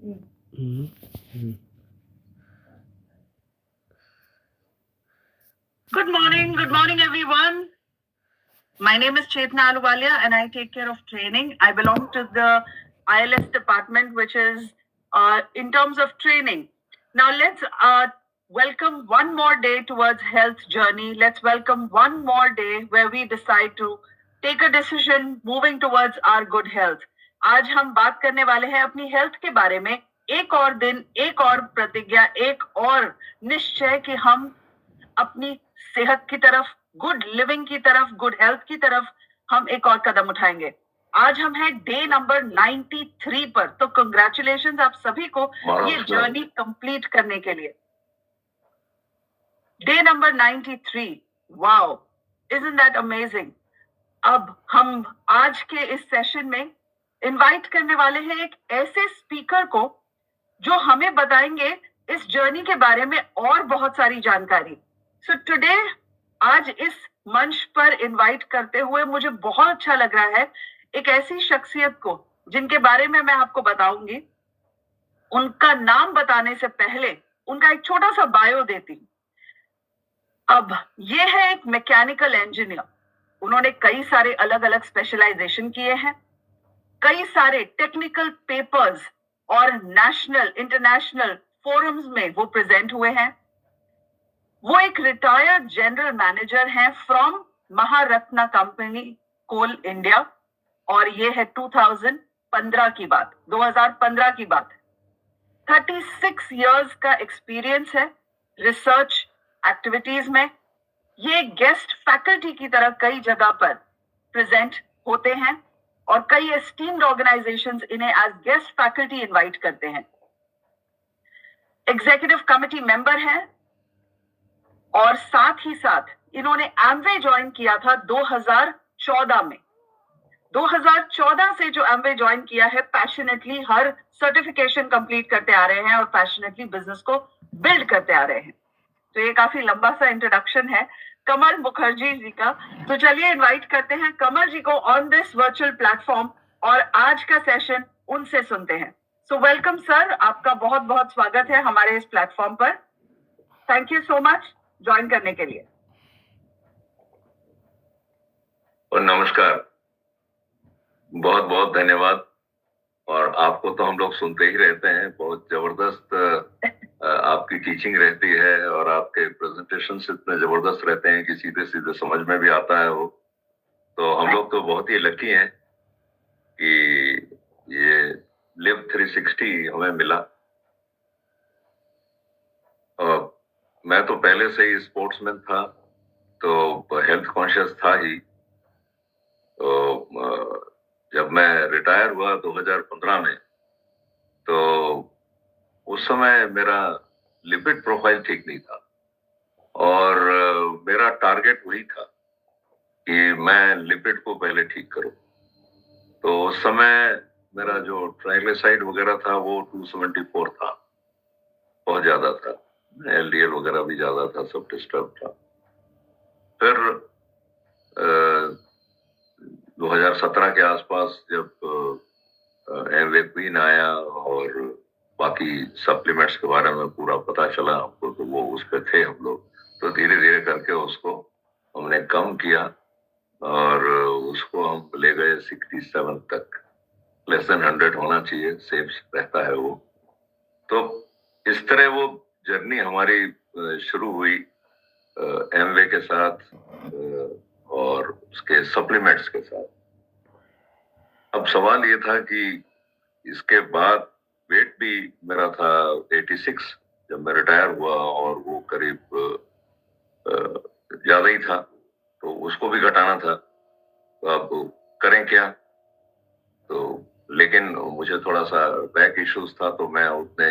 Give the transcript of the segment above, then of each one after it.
Mhm. Mhm. Good morning, everyone. My name is Chetna Aluwalia, and I take care of training. I belong to the ILS department, which is in terms of training. Now, let's welcome one more day towards health journey. Let's welcome one more day where we decide to take a decision moving towards our good health. आज हम बात करने वाले हैं अपनी health के बारे में. एक और दिन, एक और प्रतिज्ञा, एक और निश्चय कि हम अपनी सेहत की तरफ, गुड लिविंग की तरफ, गुड हेल्थ की तरफ हम एक और कदम उठाएंगे. आज हम हैं डे नंबर 93 पर. तो कंग्रेचुलेशंस आप सभी को ये जर्नी कंप्लीट करने के लिए. Day number 93. Wow, isn't that amazing. अब हम आज के इस सेशन में इनवाइट करने वाले हैं एक ऐसे स्पीकर को जो हमें बताएंगे इस जर्नी के बारे में और बहुत सारी जानकारी. सो टुडे, आज इस मंच पर इनवाइट करते हुए मुझे बहुत अच्छा लग रहा है एक ऐसी शख्सियत को जिनके बारे में मैं आपको बताऊंगी. उनका नाम बताने से पहले उनका एक छोटा सा बायो देती हूं. अब ये है एक मैकेनिकल इंजीनियर. उन्होंने कई सारे अलग अलग स्पेशलाइजेशन किए हैं. कई सारे टेक्निकल पेपर्स और नेशनल इंटरनेशनल फोरम्स में वो प्रेजेंट हुए हैं. वो एक रिटायर्ड जनरल मैनेजर हैं from Maharatna company Coal India. और ये है 2015 की बात, 2015 की बात. 36 इयर्स का एक्सपीरियंस है रिसर्च एक्टिविटीज में. ये गेस्ट फैकल्टी की तरह कई जगह पर प्रेजेंट होते हैं और कई एस्टीम्ड ऑर्गेनाइजेशंस इन्हें एज गेस्ट फैकल्टी इनवाइट करते हैं. एग्जीक्यूटिव कमिटी मेंबर हैं और साथ ही साथ इन्होंने एमवे ज्वाइन किया था 2014 में. 2014 से जो एमवे ज्वाइन किया है, पैशनेटली हर सर्टिफिकेशन कंप्लीट करते आ रहे हैं और पैशनेटली बिजनेस को बिल्ड करते आ रहे हैं. तो ये काफी लंबा सा इंट्रोडक्शन है कमल मुखर्जी जी का. तो चलिए इनवाइट करते हैं कमल जी को ऑन दिस वर्चुअल प्लेटफॉर्म और आज का सेशन उनसे सुनते हैं. सो वेलकम सर, आपका बहुत बहुत स्वागत है हमारे इस प्लेटफॉर्म पर. Thank you so much join करने के लिए. और नमस्कार, बहुत बहुत धन्यवाद. और आपको तो हम लोग सुनते ही रहते हैं, बहुत जबरदस्त आपकी टीचिंग रहती है और आपके प्रेजेंटेशंस इतने जबरदस्त रहते हैं कि सीधे सीधे समझ में भी आता है वो. तो हम लोग तो बहुत ही लकी हैं कि ये लिव 360 हमें मिला. और मैं तो पहले से ही स्पोर्ट्समैन था, तो हेल्थ कॉन्शियस था ही. तो जब मैं रिटायर हुआ 2015 में, तो उस समय मेरा लिपिड प्रोफाइल ठीक नहीं था और मेरा टारगेट वही था कि मैं लिपिड को पहले ठीक करूं. तो उस समय मेरा जो ट्राइग्लिसराइड वगैरह था वो 274 था, बहुत ज्यादा था. एलडीएल वगैरह भी ज्यादा था, सब डिस्टर्ब था. फिर 2017 के आसपास जब एमवे क्वीन आया और बाकी सप्लीमेंट्स के बारे में पूरा पता चला हमको, तो वो उस पे थे हम लोग. तो धीरे धीरे करके उसको हमने कम किया और उसको हम ले गए 67 तक. लेस देन 100 होना चाहिए, सेफ रहता है वो. तो इस तरह वो जर्नी हमारी शुरू हुई एमवे के साथ और उसके सप्लीमेंट्स के साथ. अब सवाल ये था कि इसके बाद वेट भी मेरा था 86 जब मैं रिटायर हुआ और वो करीब ज्यादा ही था, तो उसको भी घटाना था. तो अब करें क्या? तो लेकिन मुझे थोड़ा सा बैक इश्यूज था, तो मैं उतने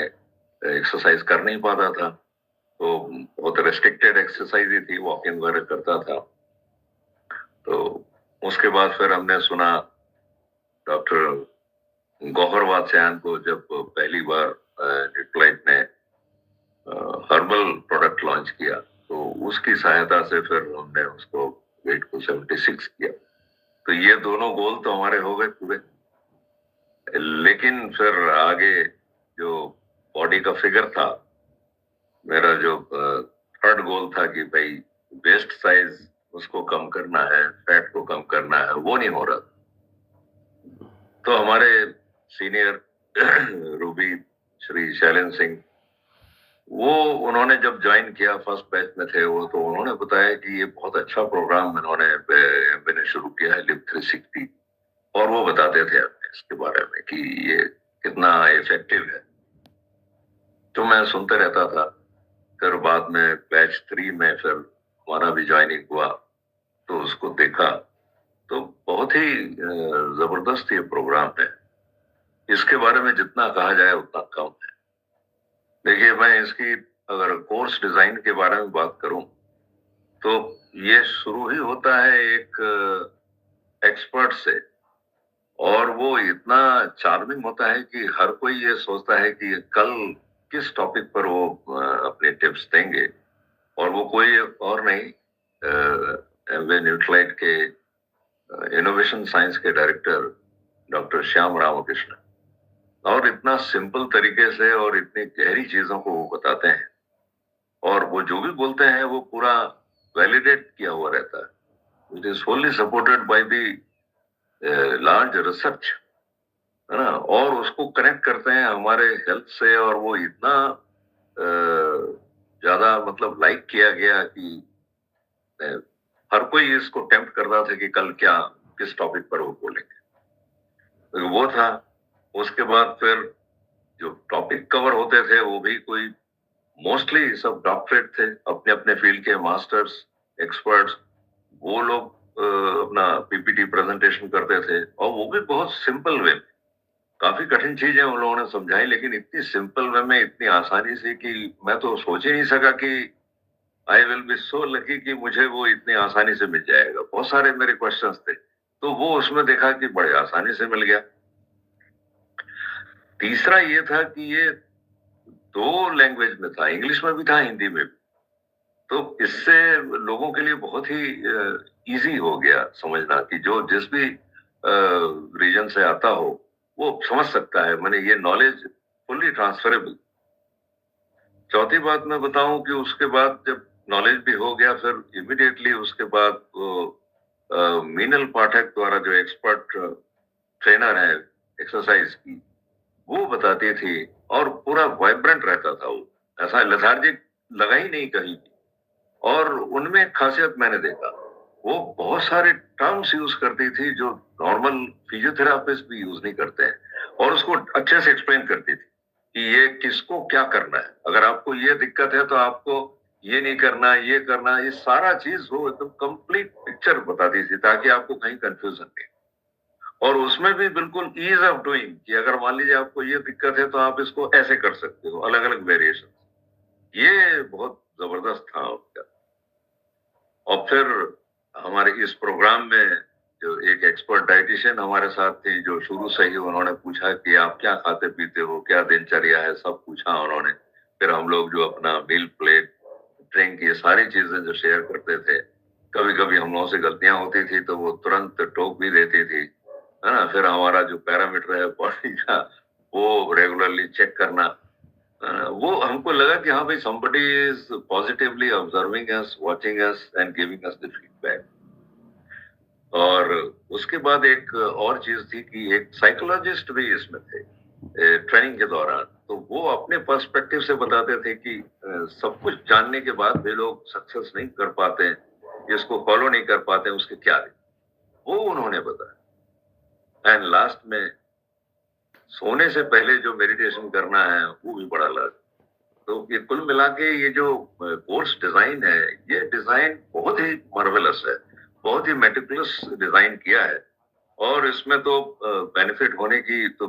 एक्सरसाइज कर नहीं पाता था. तो बहुत रेस्ट्रिक्टेड एक्सरसाइज ही थी, वॉकिंग वगैरह करता था. तो उसके बाद फिर हमने सुना डॉक्टर गौहर वात्स्यायन को, जब पहली बार न्यूट्रालाइट ने हर्बल प्रोडक्ट लॉन्च किया, तो उसकी सहायता से फिर हमने उसको वेट को 76 किया. तो ये दोनों गोल तो हमारे हो गए पूरे. लेकिन फिर आगे जो बॉडी का फिगर था, मेरा जो थर्ड गोल था कि भाई वेस्ट साइज उसको कम करना है, फैट को कम करना है, वो नहीं हो रहा। तो हमारे सीनियर रूबी श्री शैलेंद्र सिंह, वो उन्होंने जब ज्वाइन किया, फर्स्ट बैच में थे वो, तो उन्होंने बताया कि ये बहुत अच्छा प्रोग्राम इन्होंने एमबी ने शुरू किया है, लिव 360, और वो बताते थे इसके बारे में कि ये कितना इफेक्टिव है। तो मैं सुनते रहता था। फिर बाद में बैच 3 में फिर हमारा भी ज्वाइनिंग हुआ, तो उसको देखा, तो बहुत ही जबरदस्त ये प्रोग्राम है। इसके बारे में जितना कहा जाए उतना कम है। देखिए, मैं इसकी अगर कोर्स डिजाइन के बारे में बात करूं, तो ये शुरू ही होता है एक एक्सपर्ट से, और वो इतना चार्मिंग होता है कि हर कोई ये सोचता है कि कल किस टॉपिक पर वो अपने टिप्स देंगे, और वो कोई और नहीं, एमवे न्यूट्राइट के इनोवेशन साइंस के डायरेक्टर डॉक्टर श्याम रामकृष्ण, और इतना सिंपल तरीके से और इतनी गहरी चीजों को वो बताते हैं, और वो जो भी बोलते हैं वो पूरा वैलिडेट किया हुआ रहता है। It is fully supported by the large research, है ना, और उसको कनेक्ट करते हैं हमारे हेल्थ से, और वो इतना ज्यादा मतलब लाइक किया गया कि हर कोई इसको टेम्प्ट कर रहा था कि कल क्या किस टॉपिक पर वो बोलेंगे। तो वो था। उसके बाद फिर जो टॉपिक कवर होते थे वो भी कोई मोस्टली सब डॉक्टरेट थे, अपने अपने फील्ड के मास्टर्स, एक्सपर्ट्स। वो लोग अपना पीपीटी प्रेजेंटेशन करते थे, और वो भी बहुत सिंपल वे में। काफी कठिन चीजें उन लोगों ने समझाई, लेकिन इतनी सिंपल वे में, इतनी आसानी से कि मैं तो सोच ही नहीं सका कि I will be so lucky कि मुझे वो इतनी आसानी से मिल जाएगा। बहुत सारे मेरे क्वेश्चंस थे, तो वो उसमें देखा कि बड़े आसानी से मिल गया। तीसरा ये था कि ये 2 लैंग्वेज में था, इंग्लिश में भी था, हिंदी में भी। तो इससे लोगों के लिए बहुत ही इजी हो गया समझना कि जो जिस भी रीजन से आता हो वो समझ सकता है। मैंने ये नॉलेज फुल्ली ट्रांसफरेबल। चौथी बात मैं बताऊं कि उसके बाद जब नॉलेज भी हो गया, फिर इमीडिएटली उसके बाद वो मीनल पाठक द्वारा जो एक्सपर्ट ट्रेनर है एक्सरसाइज की, वो बताती थी, और पूरा वाइब्रेंट रहता था वो, ऐसा लेथार्जिक लगा ही नहीं कहीं। और उनमें खासियत मैंने देखा, वो बहुत सारे टर्म्स यूज करती थी जो नॉर्मल फिजियोथेरापिस्ट भी यूज नहीं करते हैं, और उसको अच्छे से एक्सप्लेन करती थी कि ये किसको क्या करना है। अगर आपको ये दिक्कत है तो आपको ये नहीं करना, ये करना, ये सारा चीज वो एकदम कंप्लीट पिक्चर बताती थी, ताकि आपको कहीं कंफ्यूजन नहीं। और उसमें भी बिल्कुल ईज ऑफ डूइंग, कि अगर मान लीजिए आपको ये दिक्कत है तो आप इसको ऐसे कर सकते हो, अलग अलग वेरिएशन। ये बहुत जबरदस्त था उनका। और फिर हमारे इस प्रोग्राम में जो एक एक्सपर्ट डाइटिशियन हमारे साथ थी, जो शुरू से ही उन्होंने पूछा कि आप क्या खाते पीते हो, क्या दिनचर्या है, सब पूछा उन्होंने। फिर हम लोग जो अपना मील प्लेट, ड्रिंक, ये सारी चीजें जो शेयर करते थे, कभी कभी हम लोगों से गलतियां होती थी तो वो तुरंत टोक भी देती थी, है ना। फिर हमारा जो पैरामीटर है बॉडी का, वो रेगुलरली चेक करना। वो हमको लगा कि हाँ भाई, somebody is positively observing us, watching us and giving us the feedback। और उसके बाद एक और चीज थी कि एक साइकोलॉजिस्ट भी इसमें थे ट्रेनिंग के दौरान। तो वो अपने पर्सपेक्टिव से बताते थे कि सब कुछ जानने के बाद भी लोग सक्सेस नहीं कर पाते हैं, इसको फॉलो नहीं कर पाते हैं, उसके क्या है, वो उन्होंने बताया। एंड लास्ट में सोने से पहले जो मेडिटेशन करना है वो भी बड़ा लाभ। तो ये कुल मिला के ये जो कोर्स डिजाइन है, ये डिजाइन बहुत ही मार्वेलस है, बहुत ही मेटिकुलस डिजाइन किया है। और इसमें तो बेनिफिट होने की तो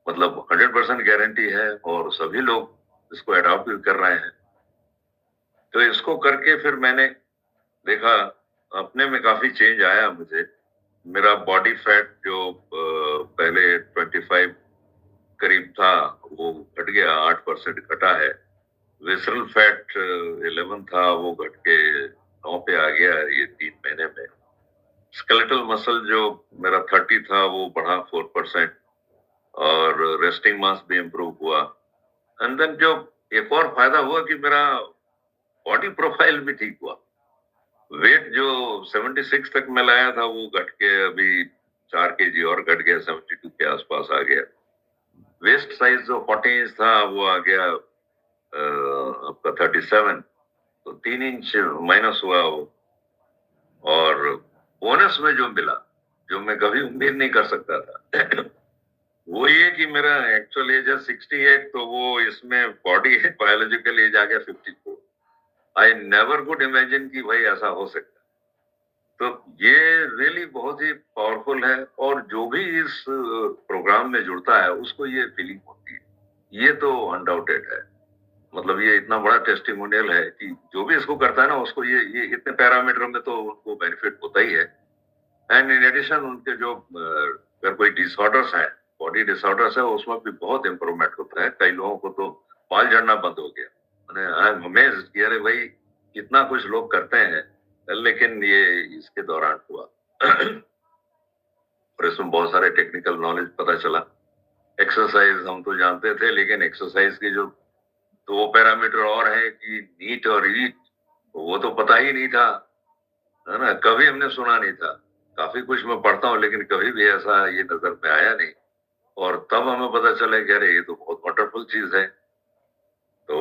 मतलब 100% गारंटी है, और सभी लोग इसको अडॉप्ट भी कर रहे हैं। तो इसको करके फिर मैंने देखा अपने में काफी चेंज आया मुझे। मेरा बॉडी फैट जो पहले 25 करीब था, वो घट गया, 8% घटा है। विसरल फैट 11 था, वो घट के 9 पे आ गया ये 3 महीने में। स्केलेटल मसल जो मेरा 30 था, वो बढ़ा 4%। और रेस्टिंग मास भी इम्प्रूव हुआ। एंड देन जो एक और फायदा हुआ कि मेरा बॉडी प्रोफाइल भी ठीक हुआ। वेट जो 76 तक मैं लाया था वो घट के अभी 4 केजी और घट गया, 72 के आसपास आ गया। वेस्ट साइज जो 40 इंच था वो आ गया आपका 37, तो 3 इंच माइनस हुआ वो। और बोनस में जो मिला, जो मैं कभी उम्मीद नहीं कर सकता था वो ये कि मेरा एक्चुअल एज है 68, तो वो इसमें बॉडी बायोलॉजिकल एज आ गया 54। आई नेवर कुड इमेजिन कि भाई ऐसा हो सकता। तो ये रियली बहुत ही पावरफुल है, और जो भी इस प्रोग्राम में जुड़ता है उसको ये फीलिंग होती है, ये तो अनडाउटेड है। मतलब ये इतना बड़ा टेस्टिमोनियल है कि जो भी इसको करता है ना उसको ये इतने पैरामीटर में तो उनको बेनिफिट होता ही है। एंड इन एडिशन उनके जो अगर कोई डिसऑर्डर्स है, बॉडी डिसऑर्डर्स है, उसमें भी बहुत इंप्रूवमेंट होता है। कई लोगों को तो बाल झड़ना बंद हो गया। मैंने आई एम अमेज्ड कि अरे भाई इतना कुछ लोग करते हैं, लेकिन ये इसके दौरान हुआ और इसमें बहुत सारे टेक्निकल नॉलेज पता चला। एक्सरसाइज हम तो जानते थे, लेकिन एक्सरसाइज की जो 2 पैरामीटर और है कि नीट और ईट, वो तो पता ही नहीं था, है ना, कभी हमने सुना नहीं था। काफी कुछ मैं पढ़ता हूँ लेकिन कभी भी ऐसा ये नजर में आया नहीं, और तब हमें पता चला कि अरे ये तो बहुत वंडरफुल चीज है। तो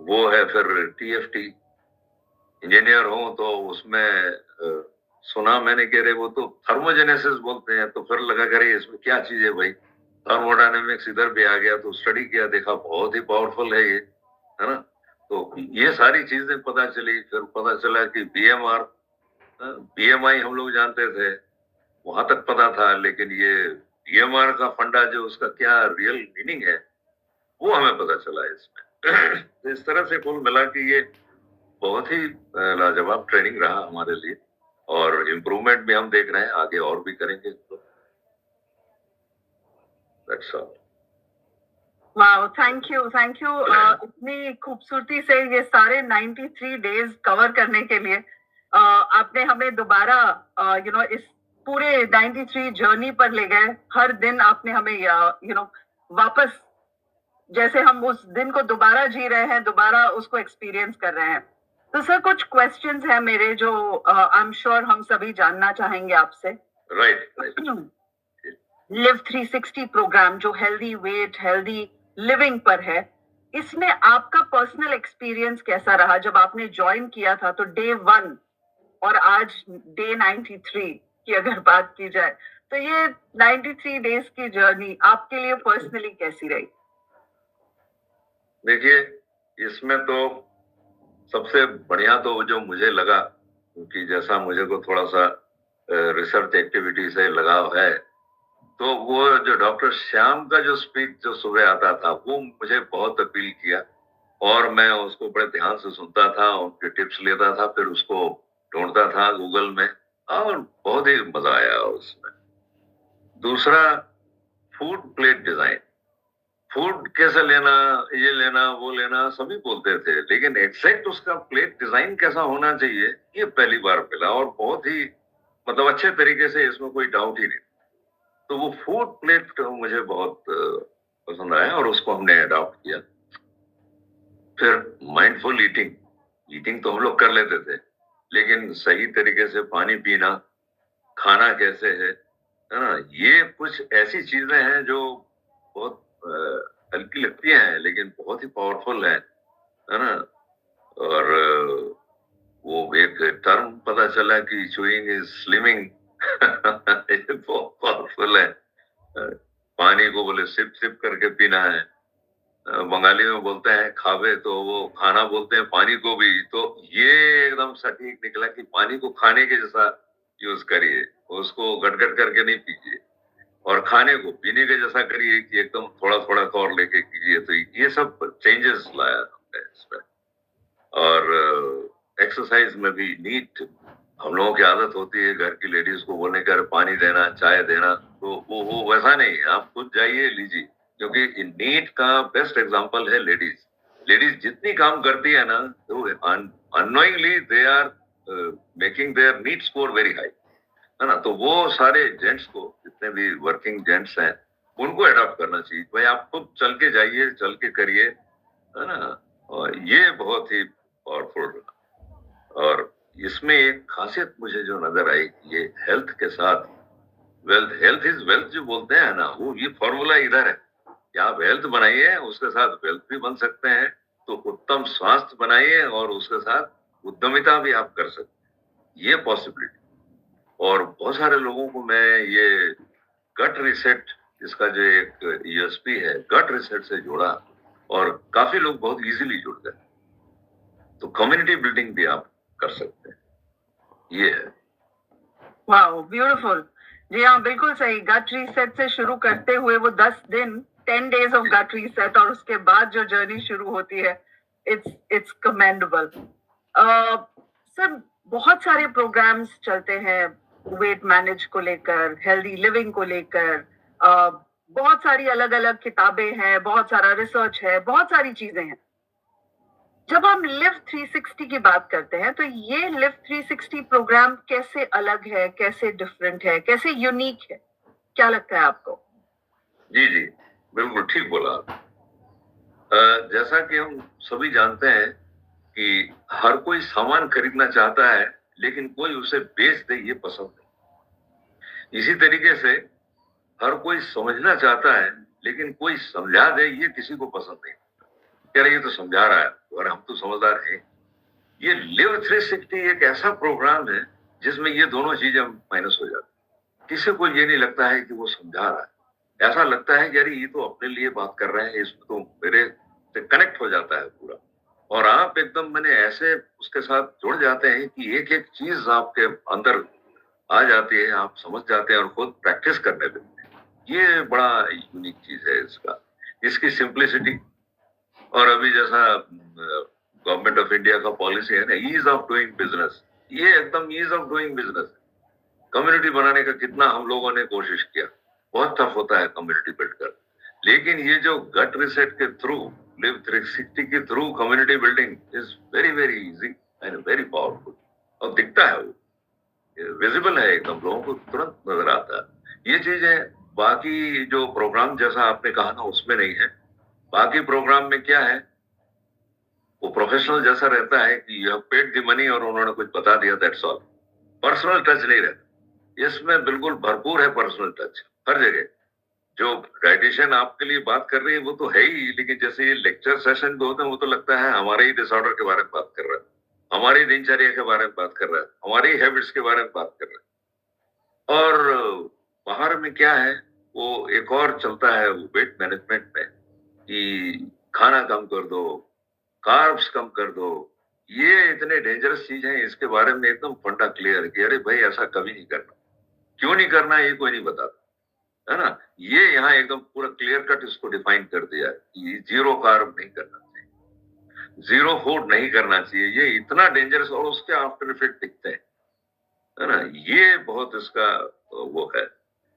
वो है फिर टीएफटी। इंजीनियर हूं तो उसमें सुना मैंने कि अरे वो तो थर्मोजेनेसिस बोलते हैं, तो फिर लगा करे इसमें क्या चीज है भाई। थर्मोडायनेमिक्स इधर भी आ गया, तो स्टडी किया, देखा बहुत ही पावरफुल है ये, है ना। तो ये सारी चीजें पता चली। फिर पता चला कि बीएमआर, बीएमआई हम लोग जानते थे, वहां तक पता था, लेकिन ये बीएमआर का फंडा जो उसका क्या रियल मीनिंग है वो हमें पता चला इसमें तो इस तरह से कुल मिला कि ये बहुत ही लाजवाब ट्रेनिंग रहा हमारे लिए, और इम्प्रूवमेंट भी हम देख रहे हैं, आगे और भी करेंगे। तो that's all. Wow, thank you, thank you. इतनी खूबसूरती से ये सारे 93 डेज कवर करने के लिए आपने हमें दोबारा इस पूरे 93 जर्नी पर ले गए। हर दिन आपने हमें वापस, जैसे हम उस दिन को दोबारा जी रहे हैं, दोबारा उसको एक्सपीरियंस कर रहे हैं। तो सर कुछ क्वेश्चंस हैं मेरे जो आई एम श्योर हम सभी जानना चाहेंगे आपसे। राइट। लिव 360 प्रोग्राम जो हेल्दी वेट हेल्दी लिविंग पर है, इसमें आपका पर्सनल एक्सपीरियंस कैसा रहा? जब आपने ज्वाइन किया था तो डे 1 और आज डे 93 की अगर बात की जाए, तो ये 93 डेज की जर्नी आपके लिए पर्सनली कैसी रही? देखिए, इसमें तो सबसे बढ़िया तो जो मुझे लगा, क्योंकि जैसा मुझे को थोड़ा सा रिसर्च एक्टिविटी से लगाव है, तो वो जो डॉक्टर श्याम का जो स्पीच जो सुबह आता था वो मुझे बहुत अपील किया, और मैं उसको बड़े ध्यान से सुनता था, उनके टिप्स लेता था, फिर उसको ढूंढता था गूगल में, और बहुत ही मजा आया उसमें। दूसरा, फूड प्लेट डिजाइन। फूड कैसे लेना, ये लेना वो लेना सभी बोलते थे, लेकिन एग्जैक्ट उसका प्लेट डिजाइन कैसा होना चाहिए ये पहली बार मिला, और बहुत ही मतलब अच्छे तरीके से, इसमें कोई डाउट ही नहीं। तो वो फूड प्लेट मुझे बहुत पसंद आया, और उसको हमने अडॉप्ट किया। फिर माइंडफुल ईटिंग। ईटिंग तो हम लोग कर लेते थे, लेकिन सही तरीके से पानी पीना, खाना कैसे है ना, ये कुछ ऐसी चीजें हैं जो बहुत हल्की लगती हैं लेकिन बहुत ही पावरफुल है ना। और वो एक टर्म पता चला कि चूइंग इज स्लिमिंग ये बहुत पावरफुल है। पानी को बोले सिप सिप करके पीना है। बंगाली में बोलते हैं खावे, तो वो खाना बोलते हैं पानी को भी। तो ये एकदम सटीक निकला कि पानी को खाने के जैसा यूज करिए, उसको गटगट करके नहीं पीजिए, और खाने को पीने के जैसा करिए कि एकदम थोड़ा थोड़ा और लेके कीजिए। तो ये सब चेंजेस लाया हमने इसमें। और एक्सरसाइज में भी नीट, हम लोगों की आदत होती है घर की लेडीज को बोलने का पानी देना, चाय देना, तो वो वैसा नहीं है, आप खुद जाइए लीजिए, क्योंकि नीट का बेस्ट एग्जांपल है लेडीज। लेडीज जितनी काम करती है ना, तो unknowingly they are making their NEAT score very high, है ना। तो वो सारे जेंट्स को, जितने भी वर्किंग जेंट्स हैं, उनको अडॉप्ट करना चाहिए। भाई आप खुद चल के जाइए, चल के करिए, है ना। और ये बहुत ही पावरफुल। और इसमें एक खासियत मुझे जो नजर आई, ये हेल्थ के साथ वेल्थ, हेल्थ इज वेल्थ जो बोलते हैं ना, वो ये फॉर्मूला इधर है कि आप हेल्थ बनाइए, उसके साथ वेल्थ भी बन सकते हैं। तो उत्तम स्वास्थ्य बनाइए और उसके साथ उद्यमिता भी आप कर सकते हैं, ये पॉसिबिलिटी। और बहुत सारे लोगों को मैं ये गट रिसेट, इसका जो एक यूएसपी है, गट रिसेट से जोड़ा और काफी लोग बहुत इजीली जुड़ गए। तो कम्युनिटी बिल्डिंग भी आप कर सकते हैं, ये है। Wow, beautiful. जी हाँ, बिल्कुल सही। गट रीसेट से शुरू करते हुए वो 10 डेज ऑफ गट रीसेट, और उसके बाद जो जर्नी शुरू होती है, इट्स कमेंडेबल। सर, बहुत सारे प्रोग्राम्स चलते हैं वेट मैनेज को लेकर, हेल्दी लिविंग को लेकर, बहुत सारी अलग अलग किताबें हैं, बहुत सारा रिसर्च है, बहुत सारी चीजें हैं। जब हम लिव 360 की बात करते हैं, तो ये लिव 360 प्रोग्राम कैसे अलग है, कैसे डिफरेंट है, कैसे यूनिक है, क्या लगता है आपको? जी जी, बिल्कुल ठीक बोला आप। जैसा कि हम सभी जानते हैं कि हर कोई सामान खरीदना चाहता है, लेकिन कोई उसे बेच दे ये पसंद नहीं। इसी तरीके से हर कोई समझना चाहता है, लेकिन कोई समझा दे ये किसी को पसंद नहीं। कह रहे ये तो समझा रहा है और हम तो समझदार हैं। ये लिव 360 एक ऐसा प्रोग्राम है जिसमें ये दोनों चीजें माइनस हो जाती। किसी को ये नहीं लगता है कि वो समझा रहा है, ऐसा लगता है कि यार ये तो अपने लिए बात कर रहे हैं, इसमें तो मेरे से कनेक्ट हो जाता है पूरा। और आप एकदम मैंने ऐसे उसके साथ जुड़ जाते हैं कि एक एक चीज आपके अंदर आ जाती है, आप समझ जाते हैं और खुद प्रैक्टिस करने लगते हैं। ये बड़ा यूनिक चीज है इसका, इसकी सिंप्लिसिटी। और अभी जैसा गवर्नमेंट ऑफ इंडिया का पॉलिसी है ना, ईज ऑफ डूइंग बिजनेस, ये एकदम ease of doing business. Community बनाने का कितना हम लोगों ने कोशिश किया, बहुत टफ होता है कम्युनिटी बिल्ड कर। लेकिन ये जो गट रिसेट के थ्रू, लिव 360 के through community building is very very easy and very powerful. और दिखता है वो, विजिबल है एकदम, लोगों को तुरंत नजर आता है। ये चीजें बाकी जो प्रोग्राम जैसा आपने कहा ना उसमें नहीं है। बाकी प्रोग्राम में क्या है, वो प्रोफेशनल जैसा रहता है कि you have paid the money और उन्होंने कुछ बता दिया, दैट्स ऑल। पर्सनल टच नहीं रहता। इसमें बिल्कुल भरपूर है पर्सनल टच हर जगह। जो डाइटिशियन आपके लिए बात कर रही है वो तो है ही, लेकिन जैसे ये लेक्चर सेशन जो होते हैं वो तो लगता है हमारे ही डिसऑर्डर के बारे में बात कर रहा है, हमारी दिनचर्या के बारे में बात कर रहा है, हमारी हैबिट्स के बारे में बात कर रहा है। और बाहर में क्या है, वो एक और चलता है वो वेट मैनेजमेंट में कि खाना कम कर दो, कार्ब्स कम कर दो। ये इतने डेंजरस चीज हैं, इसके बारे में एकदम फंडा क्लियर कि अरे भाई ऐसा कभी नहीं करना। क्यों नहीं करना ये कोई नहीं बताता, है ना। ये यहाँ एकदम पूरा क्लियर कट इसको डिफाइन कर दिया है कि जीरो कार्ब नहीं करना चाहिए, जीरो फूड नहीं करना चाहिए। ये इतना डेंजरस, और उसके आफ्टर इफेक्ट दिखते हैं, है ना। ये बहुत इसका वो है।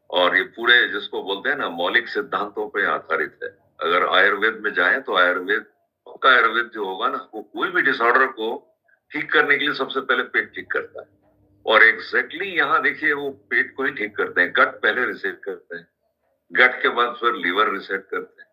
और ये पूरे जिसको बोलते हैं ना मौलिक सिद्धांतों पे आधारित है। अगर आयुर्वेद में जाएं तो आयुर्वेद का आयुर्वेद जो होगा ना, वो कोई भी डिसऑर्डर को ठीक करने के लिए सबसे पहले पेट ठीक करता है। और एग्जैक्टली यहाँ देखिए वो पेट को ही ठीक करते हैं, गट पहले रिसेट करते हैं, गट के बाद फिर लीवर रिसेट करते हैं।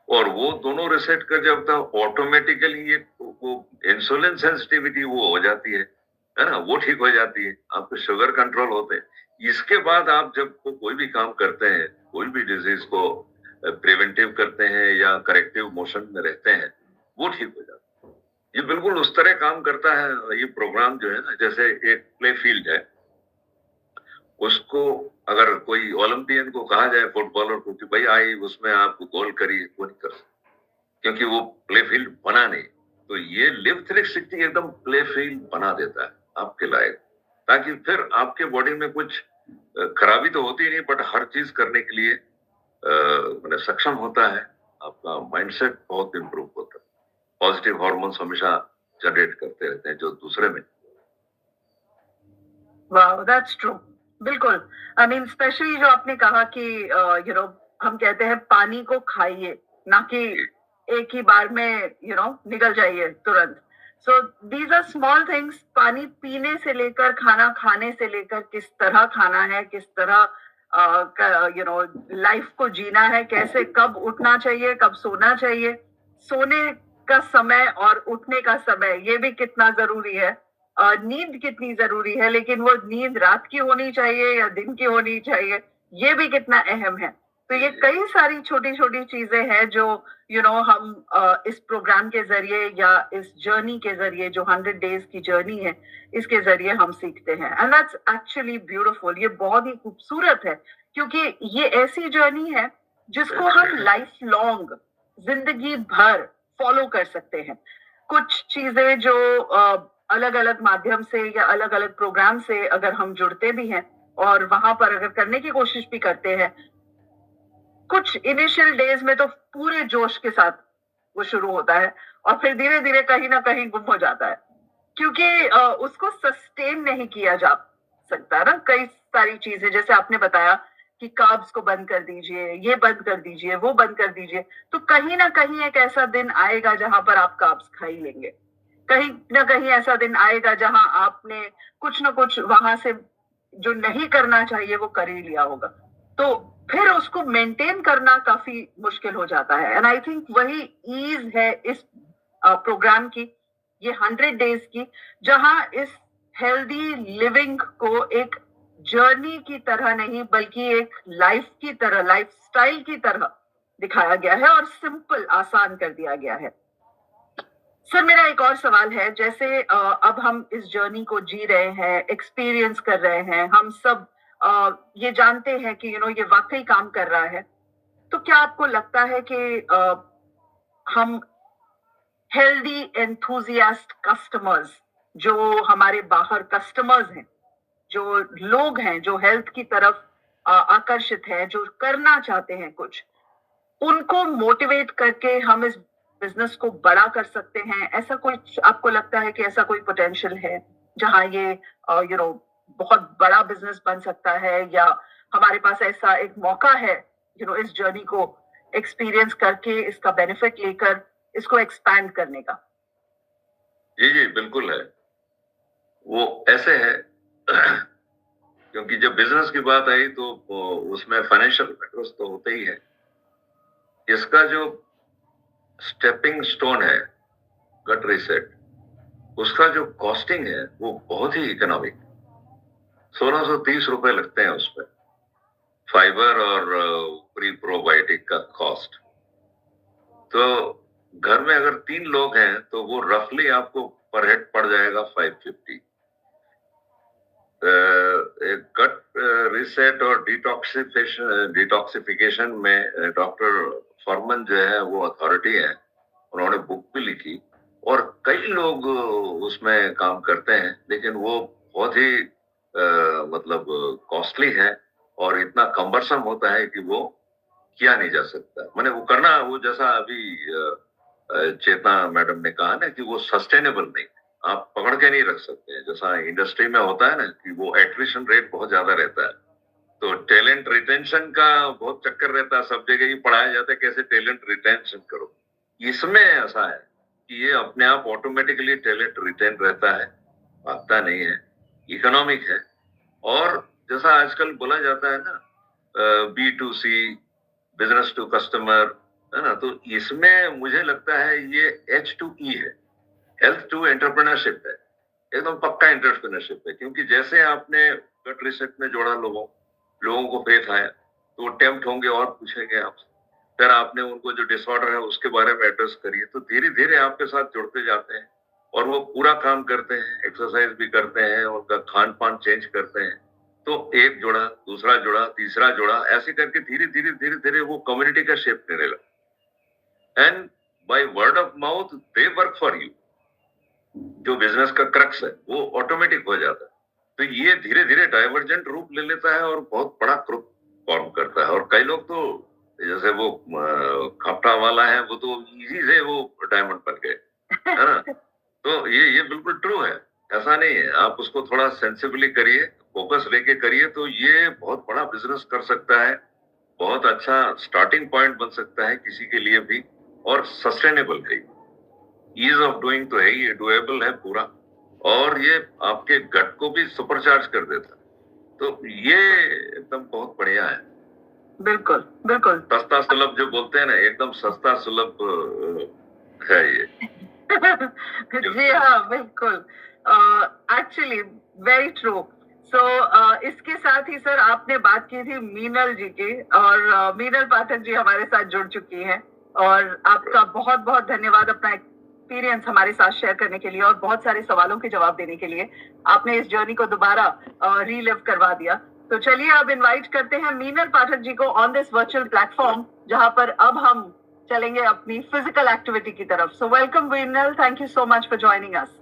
और वो दोनों रिसेट कर जब तक ऑटोमेटिकली ये वो इंसुलिन सेंसिटिविटी वो हो जाती है ना, वो ठीक हो जाती है, आपके शुगर कंट्रोल होते हैं। इसके बाद आप जब कोई भी काम करते हैं, कोई भी डिजीज को प्रिवेंटिव करते हैं या करेक्टिव मोशन में रहते हैं, वो ठीक हो जाता है। ये बिल्कुल उस तरह काम करता है ये प्रोग्राम जो है ना, जैसे एक प्ले फील्ड है, उसको अगर कोई ओलंपियन को कहा जाए फुटबॉलर को कि भाई आई उसमें आप गोल करिए, वो नहीं कर सकते क्योंकि वो प्ले फील्ड बना नहीं। तो ये लिव 360 एकदम प्ले फील्ड बना देता है आपके लायक, ताकि फिर आपके बॉडी में कुछ खराबी तो होती नहीं, बट हर चीज करने के लिए मैंने सक्षम होता है। आपका माइंडसेट बहुत इंप्रूव होता है, पॉजिटिव हार्मोन्स हमेशा जनरेट करते रहते हैं जो दूसरे में। Wow, that's true. बिल्कुल। आई मीन स्पेशली जो आपने कहा कि हम कहते हैं पानी को खाइए, ना कि एक ही बार में निकल जाइए तुरंत। So these are small things. पानी पीने से लेकर खाना खाने से लेकर किस तरह खाना है, किस तरह लाइफ को जीना है, कैसे कब उठना चाहिए, कब सोना चाहिए, सोने का समय और उठने का समय ये भी कितना जरूरी है, नींद कितनी जरूरी है, लेकिन वो नींद रात की होनी चाहिए या दिन की होनी चाहिए, ये भी कितना अहम है। तो ये कई सारी छोटी छोटी चीजें हैं जो हम इस प्रोग्राम के जरिए या इस जर्नी के जरिए, जो 100 डेज की जर्नी है, इसके जरिए हम सीखते हैं। And that's actually beautiful. ये बहुत ही खूबसूरत है, क्योंकि ये ऐसी जर्नी है जिसको हम लाइफ लॉन्ग, जिंदगी भर फॉलो कर सकते हैं। कुछ चीजें जो अलग अलग माध्यम से या अलग अलग प्रोग्राम से अगर हम जुड़ते भी हैं और वहां पर अगर करने की कोशिश भी करते हैं, कुछ इनिशियल डेज में तो पूरे जोश के साथ वो शुरू होता है और फिर धीरे धीरे कहीं ना कहीं गुम हो जाता है, क्योंकि उसको सस्टेन नहीं किया जा सकता ना। कई सारी चीजें, जैसे आपने बताया कि कार्ब्स को बंद कर दीजिए, ये बंद कर दीजिए, वो बंद कर दीजिए, तो कहीं ना कहीं एक ऐसा दिन आएगा जहां पर आप कार्ब्स खा ही लेंगे। कहीं ना कहीं ऐसा दिन आएगा जहां आपने कुछ ना कुछ वहां से जो नहीं करना चाहिए वो कर ही लिया होगा, तो फिर उसको मेंटेन करना काफी मुश्किल हो जाता है। एंड आई थिंक वही ईज है इस प्रोग्राम की, ये 100 डेज की, जहां इस हेल्दी लिविंग को एक जर्नी की तरह नहीं बल्कि एक लाइफ की तरह, लाइफ स्टाइल की तरह दिखाया गया है और सिंपल, आसान कर दिया गया है। सर, मेरा एक और सवाल है, जैसे अब हम इस जर्नी को जी रहे हैं, एक्सपीरियंस कर रहे हैं, हम सब ये जानते हैं कि ये वाकई काम कर रहा है, तो क्या आपको लगता है कि हम हेल्दी एंथुजियास्ट कस्टमर्स, जो हमारे बाहर कस्टमर्स हैं, जो लोग हैं जो हेल्थ की तरफ आकर्षित हैं, जो करना चाहते हैं कुछ, उनको मोटिवेट करके हम इस बिजनेस को बड़ा कर सकते हैं? ऐसा कोई आपको लगता है कि ऐसा कोई पोटेंशियल है जहां ये बहुत बड़ा बिजनेस बन सकता है, या हमारे पास ऐसा एक मौका है इस जर्नी को एक्सपीरियंस करके, इसका बेनिफिट लेकर इसको एक्सपैंड करने का? जी बिल्कुल है। वो ऐसे है क्योंकि जब बिजनेस की बात आई तो उसमें फाइनेंशियल फैक्टर्स तो होते ही है। इसका जो स्टेपिंग स्टोन है गट रीसेट, उसका जो कॉस्टिंग है वो बहुत ही इकोनॉमिक, 1630 रुपए लगते हैं उसमें, फाइबर और प्री प्रोबायोटिक का कॉस्ट। तो घर में अगर 3 लोग हैं तो वो रफली आपको पर हेड पड़ जाएगा 550। गट रीसेट और डिटॉक्सिफिकेशन में डॉक्टर फॉर्मन जो है वो अथॉरिटी है, उन्होंने बुक भी लिखी और कई लोग उसमें काम करते हैं, लेकिन वो बहुत ही मतलब कॉस्टली है और इतना कम्बरसम होता है कि वो किया नहीं जा सकता। मैंने वो करना, वो जैसा अभी चेतना मैडम ने कहा ना कि वो सस्टेनेबल नहीं, आप पकड़ के नहीं रख सकते हैं। जैसा इंडस्ट्री में होता है ना कि वो एट्रिशन रेट बहुत ज्यादा रहता है, तो टैलेंट रिटेंशन का बहुत चक्कर रहता है, सब जगह ही पढ़ाया जाता है कैसे टैलेंट रिटेंशन करो। इसमें ऐसा है कि ये अपने आप ऑटोमेटिकली टैलेंट रिटेन रहता है, भागता नहीं है, इकोनॉमिक है। और जैसा आजकल बोला जाता है ना B2C, बिजनेस टू कस्टमर, है ना, तो इसमें मुझे लगता है ये H2E है, हेल्थ टू एंटरप्रेन्योरशिप है, एकदम पक्का एंटरप्रेन्योरशिप है। क्योंकि जैसे आपने गट रीसेट में जोड़ा लोगों को फेथ आया तो वो टेम्प्ट होंगे और पूछेंगे आपसे, फिर आपने उनको जो डिसऑर्डर है उसके बारे में एड्रेस करिए, तो धीरे धीरे आपके साथ जुड़ते जाते हैं और वो पूरा काम करते हैं, एक्सरसाइज भी करते हैं, उनका खान पान चेंज करते हैं। तो एक जुड़ा, दूसरा जुड़ा, तीसरा जुड़ा, ऐसे करके धीरे धीरे वो कम्युनिटी का शेप लेने लगा। And by word of mouth they work for you. जो बिजनेस का क्रक्स है वो ऑटोमेटिक हो जाता है। तो ये धीरे धीरे डाइवर्जेंट रूप ले लेता है और बहुत बड़ा ग्रुप फॉर्म करता है। और कई लोग तो जैसे वो खपटा वाला है, वो तो इजी से वो डायमंड बन गए, है ना। तो ये बिल्कुल ट्रू है, ऐसा नहीं है। आप उसको थोड़ा सेंसिबली करिए, फोकस लेके करिए, तो ये बहुत बड़ा बिजनेस कर सकता है, बहुत अच्छा स्टार्टिंग पॉइंट बन सकता है किसी के लिए भी, और सस्टेनेबल है। ईज ऑफ डूइंग तो है ही, डुएबल है पूरा, और ये आपके गट को भी सुपरचार्ज कर देता है। तो ये एकदम बहुत बढ़िया है। बिल्कुल बिल्कुल। सस्ता सुलभ जो बोलते हैं ना, एकदम सस्ता सुलभ है ये। जी हाँ, बिल्कुल। Actually very true. सो इसके साथ ही सर आपने बात की थी मीनल जी की, और मीनल पाठक जी हमारे साथ जुड़ चुकी हैं, और आपका बहुत बहुत धन्यवाद अपना एक्सपीरियंस हमारे साथ शेयर करने के लिए और बहुत सारे सवालों के जवाब देने के लिए। आपने इस जर्नी को दोबारा रीलिव करवा दिया। तो चलिए अब इनवाइट करते हैं मीनल पाठक जी को ऑन दिस वर्चुअल प्लेटफॉर्म, जहां पर अब हम चलेंगे अपनी फिजिकल एक्टिविटी की तरफ। So welcome Meenal, thank you so much for joining us.